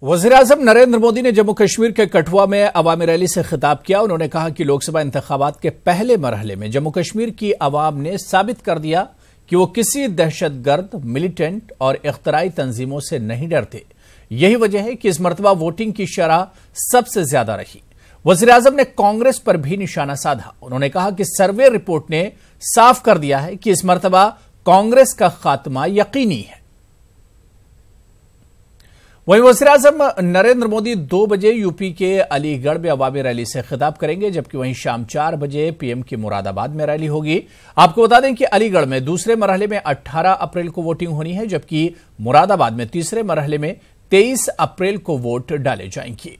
वज़ीर-ए-आज़म नरेंद्र मोदी ने जम्मू कश्मीर के कठुआ में अवामी रैली से खिताब किया। उन्होंने कहा कि लोकसभा इंतखाबात के पहले मरहले में जम्मू कश्मीर की अवाम ने साबित कर दिया कि वो किसी दहशतगर्द, मिलिटेंट और इख्तराई तंजीमों से नहीं डरते। यही वजह है कि इस मरतबा वोटिंग की शरह सबसे ज्यादा रही। वज़ीर-ए-आज़म ने कांग्रेस पर भी निशाना साधा। उन्होंने कहा कि सर्वे रिपोर्ट ने साफ कर दिया है कि इस मरतबा कांग्रेस का खात्मा यकीनी है। वहीं वज़ीर-ए-आज़म नरेंद्र मोदी 2 बजे यूपी के अलीगढ़ में अवामी रैली से खिताब करेंगे, जबकि वहीं शाम 4 बजे पीएम की मुरादाबाद में रैली होगी। आपको बता दें कि अलीगढ़ में दूसरे मरहले में 18 अप्रैल को वोटिंग होनी है, जबकि मुरादाबाद में तीसरे मरहले में 23 अप्रैल को वोट डाले जाएंगे।